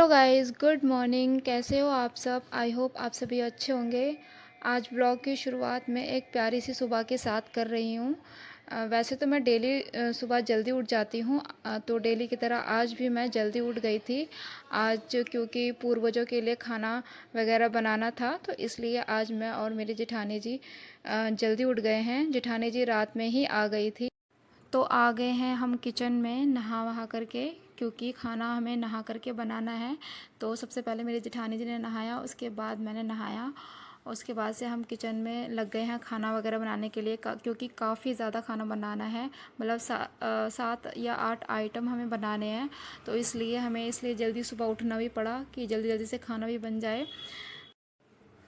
Hello guys, good morning. कैसे हो आप सब? आई होप आप सभी अच्छे होंगे। आज ब्लॉग की शुरुआत मैं एक प्यारी सी सुबह के साथ कर रही हूँ। वैसे तो मैं डेली सुबह जल्दी उठ जाती हूँ, तो डेली की तरह आज भी मैं जल्दी उठ गई थी। आज क्योंकि पूर्वजों के लिए खाना वगैरह बनाना था, तो इसलिए आज मैं और मेरी जेठानी जी जल्दी उठ गए हैं। जेठानी जी रात में ही आ गई थी, तो आ गए हैं हम किचन में नहा वहा करके, क्योंकि खाना हमें नहा करके बनाना है। तो सबसे पहले मेरी जेठानी जी ने नहाया, उसके बाद मैंने नहाया। उसके बाद से हम किचन में लग गए हैं खाना वगैरह बनाने के लिए, क्योंकि काफ़ी ज़्यादा खाना बनाना है। मतलब 7 या 8 आइटम हमें बनाने हैं, तो इसलिए जल्दी सुबह उठना भी पड़ा कि जल्दी जल्दी से खाना भी बन जाए।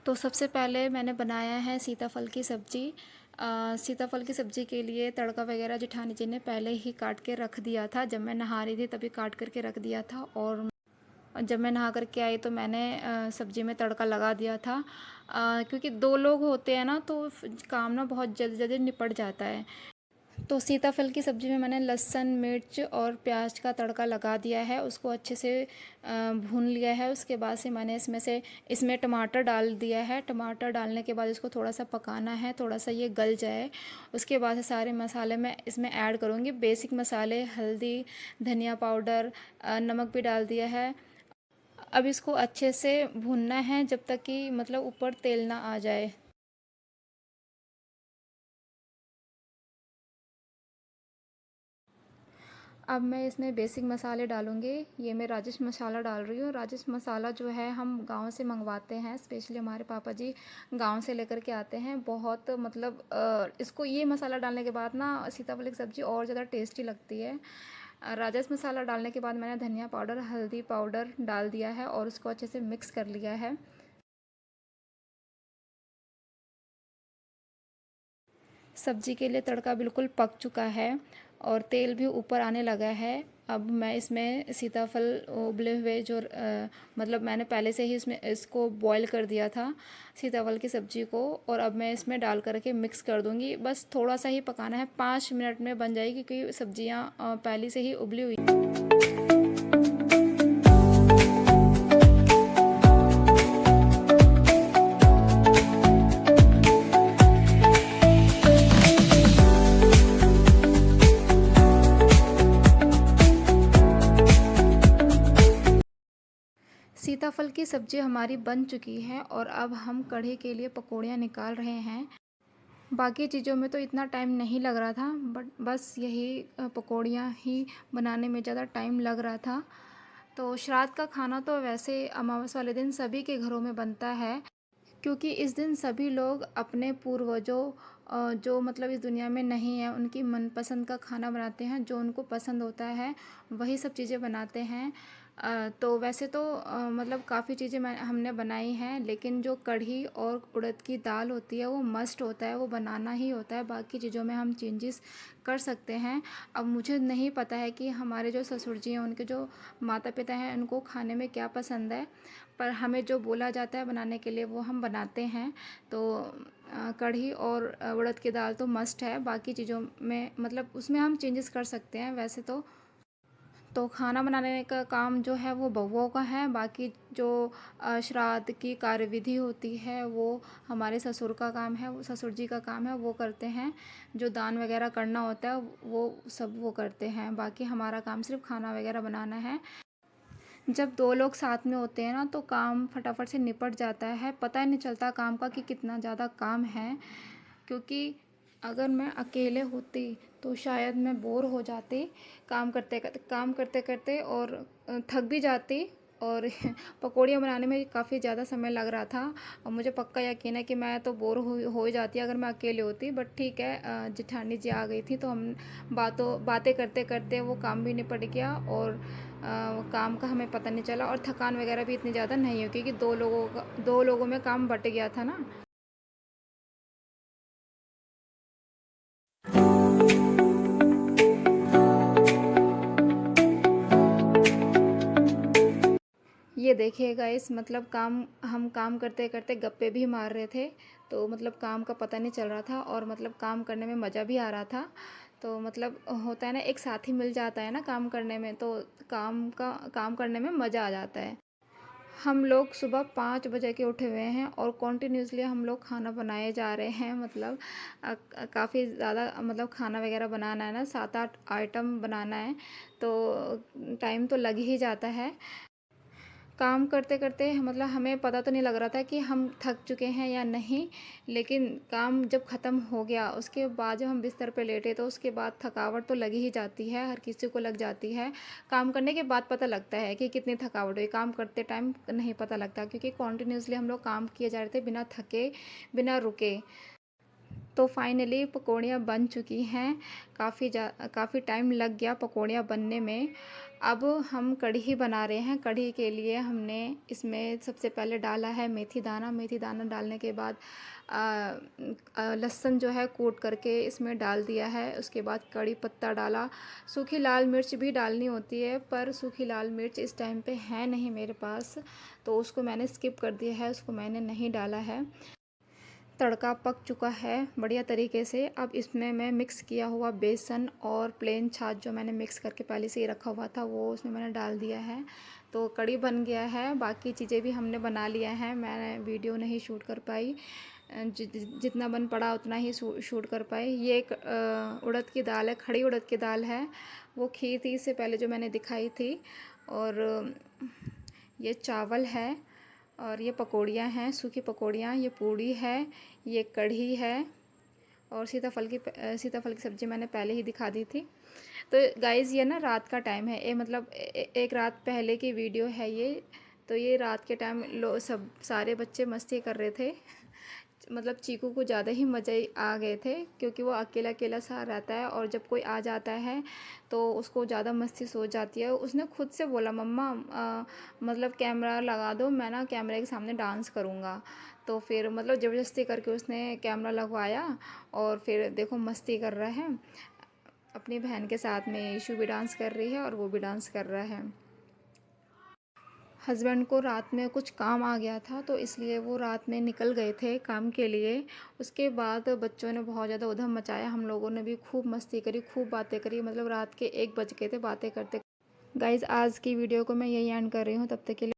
तो सबसे पहले मैंने बनाया है सीताफल की सब्ज़ी। सीताफल की सब्ज़ी के लिए तड़का वगैरह जेठानी जी ने पहले ही काट के रख दिया था। जब मैं नहा रही थी तभी काट करके रख दिया था, और जब मैं नहा करके आई तो मैंने सब्ज़ी में तड़का लगा दिया था। क्योंकि 2 लोग होते हैं ना, तो काम ना बहुत जल्दी जल्दी निपट जाता है। तो सीताफल की सब्ज़ी में मैंने लहसुन, मिर्च और प्याज का तड़का लगा दिया है, उसको अच्छे से भून लिया है। उसके बाद से मैंने इसमें टमाटर डाल दिया है। टमाटर डालने के बाद इसको थोड़ा सा पकाना है, थोड़ा सा ये गल जाए। उसके बाद से सारे मसाले मैं इसमें ऐड करूँगी, बेसिक मसाले, हल्दी, धनिया पाउडर, नमक भी डाल दिया है। अब इसको अच्छे से भूनना है जब तक कि मतलब ऊपर तेल ना आ जाए। अब मैं इसमें बेसिक मसाले डालूँगी। ये मैं राजेश मसाला डाल रही हूँ। राजेश मसाला जो है हम गाँव से मंगवाते हैं, स्पेशली हमारे पापा जी गाँव से लेकर के आते हैं। बहुत मतलब इसको ये मसाला डालने के बाद ना सीताफल की सब्ज़ी और ज़्यादा टेस्टी लगती है। राजेश मसाला डालने के बाद मैंने धनिया पाउडर, हल्दी पाउडर डाल दिया है और उसको अच्छे से मिक्स कर लिया है। सब्जी के लिए तड़का बिल्कुल पक चुका है और तेल भी ऊपर आने लगा है। अब मैं इसमें सीताफल उबले हुए मतलब मैंने पहले से ही इसमें इसको बॉईल कर दिया था सीताफल की सब्ज़ी को, और अब मैं इसमें डाल करके मिक्स कर दूंगी। बस थोड़ा सा ही पकाना है, 5 मिनट में बन जाएगी, क्योंकि सब्जियां पहले से ही उबली हुई। सीताफल की सब्ज़ी हमारी बन चुकी है और अब हम कढ़ी के लिए पकौड़ियाँ निकाल रहे हैं। बाकी चीज़ों में तो इतना टाइम नहीं लग रहा था, बट बस यही पकौड़ियाँ ही बनाने में ज़्यादा टाइम लग रहा था। तो श्राद्ध का खाना तो वैसे अमावस वाले दिन सभी के घरों में बनता है, क्योंकि इस दिन सभी लोग अपने पूर्वजों जो मतलब इस दुनिया में नहीं है, उनकी मनपसंद का खाना बनाते हैं। जो उनको पसंद होता है वही सब चीज़ें बनाते हैं। तो वैसे तो मतलब काफ़ी चीज़ें हमने बनाई हैं, लेकिन जो कढ़ी और उड़द की दाल होती है वो मस्ट होता है, वो बनाना ही होता है। बाकी चीज़ों में हम चेंजेस कर सकते हैं। अब मुझे नहीं पता है कि हमारे जो ससुर जी हैं, उनके जो माता पिता हैं, उनको खाने में क्या पसंद है, पर हमें जो बोला जाता है बनाने के लिए वो हम बनाते हैं। तो कढ़ी और उड़द की दाल तो मस्ट है। बाकी चीज़ों में मतलब उसमें हम चेंजेस कर सकते हैं वैसे तो खाना बनाने का काम जो है वो बहुओं का है। बाकी जो श्राद्ध की कार्यविधि होती है वो हमारे ससुर का काम है, वो ससुर जी का काम है, वो करते हैं। जो दान वगैरह करना होता है वो सब वो करते हैं। बाकी हमारा काम सिर्फ खाना वगैरह बनाना है। जब 2 लोग साथ में होते हैं ना, तो काम फटाफट से निपट जाता है, पता ही नहीं चलता काम का कि कितना ज़्यादा काम है। क्योंकि अगर मैं अकेले होती तो शायद मैं बोर हो जाती काम करते करते, और थक भी जाती। और पकौड़ियाँ बनाने में काफ़ी ज़्यादा समय लग रहा था, और मुझे पक्का यकीन है कि मैं तो बोर हो जाती अगर मैं अकेले होती। बट ठीक है, जेठानी जी आ गई थी तो हम बातें करते करते वो काम भी निपट गया, और काम का हमें पता नहीं चला, और थकान वगैरह भी इतनी ज़्यादा नहीं हुई, क्योंकि 2 लोगों में काम बट गया था ना। ये देखिए गाइस, मतलब हम काम करते करते गप्पे भी मार रहे थे, तो मतलब काम का पता नहीं चल रहा था, और मतलब काम करने में मज़ा भी आ रहा था। तो मतलब होता है ना, एक साथी मिल जाता है ना काम करने में, तो काम करने में मज़ा आ जाता है। हम लोग सुबह 5 बजे के उठे हुए हैं और कॉन्टिन्यूसली हम लोग खाना बनाए जा रहे हैं। मतलब काफ़ी ज़्यादा मतलब खाना वगैरह बनाना है ना, 7-8 आइटम बनाना है, तो टाइम तो लग ही जाता है। काम करते-करते मतलब हमें पता तो नहीं लग रहा था कि हम थक चुके हैं या नहीं, लेकिन काम जब ख़त्म हो गया, उसके बाद जब हम बिस्तर पे लेटे तो उसके बाद थकावट तो लगी ही जाती है, हर किसी को लग जाती है। काम करने के बाद पता लगता है कि कितनी थकावट हुई, काम करते टाइम नहीं पता लगता, क्योंकि कंटिन्यूअसली हम लोग काम किए जा रहे थे बिना थके, बिना रुके। तो फाइनली पकौड़ियाँ बन चुकी हैं। काफ़ी टाइम लग गया पकौड़ियाँ बनने में। अब हम कढ़ी बना रहे हैं। कढ़ी के लिए हमने इसमें सबसे पहले डाला है मेथी दाना। मेथी दाना डालने के बाद लहसुन जो है कूट करके इसमें डाल दिया है। उसके बाद कड़ी पत्ता डाला। सूखी लाल मिर्च भी डालनी होती है, पर सूखी लाल मिर्च इस टाइम पे है नहीं मेरे पास, तो उसको मैंने स्किप कर दिया है, उसको मैंने नहीं डाला है। तड़का पक चुका है बढ़िया तरीके से। अब इसमें मैं मिक्स किया हुआ बेसन और प्लेन छाछ जो मैंने मिक्स करके पहले से ही रखा हुआ था, वो उसमें मैंने डाल दिया है। तो कढ़ी बन गया है। बाकी चीज़ें भी हमने बना लिया है, मैं वीडियो नहीं शूट कर पाई। जितना बन पड़ा उतना ही शूट कर पाई। ये एक उड़द की दाल है, खड़ी उड़द की दाल है। वो खीर थी इससे पहले जो मैंने दिखाई थी। और ये चावल है, और ये पकौड़ियाँ हैं, सूखी पकौड़ियाँ, ये पूड़ी है, ये कढ़ी है, और सीताफल की सब्ज़ी मैंने पहले ही दिखा दी थी। तो गाइज़ ये ना रात का टाइम है, मतलब एक रात पहले की वीडियो है ये। तो ये रात के टाइम सब सारे बच्चे मस्ती कर रहे थे। मतलब चीकू को ज़्यादा ही मज़े आ गए थे, क्योंकि वो अकेला अकेला सा रहता है, और जब कोई आ जाता है तो उसको ज़्यादा मस्ती सो जाती है। उसने खुद से बोला, मम्मा मतलब कैमरा लगा दो, मैं ना कैमरे के सामने डांस करूँगा। तो फिर मतलब ज़बरदस्ती करके उसने कैमरा लगवाया, और फिर देखो मस्ती कर रहा है। अपनी बहन के साथ में ईशू भी डांस कर रही है, और वो भी डांस कर रहा है। हस्बैंड को रात में कुछ काम आ गया था, तो इसलिए वो रात में निकल गए थे काम के लिए। उसके बाद बच्चों ने बहुत ज़्यादा उधम मचाया, हम लोगों ने भी खूब मस्ती करी, खूब बातें करी। मतलब रात के 1 बज गए थे बातें करते। गाइज़ आज की वीडियो को मैं यही एंड कर रही हूँ, तब तक के लिए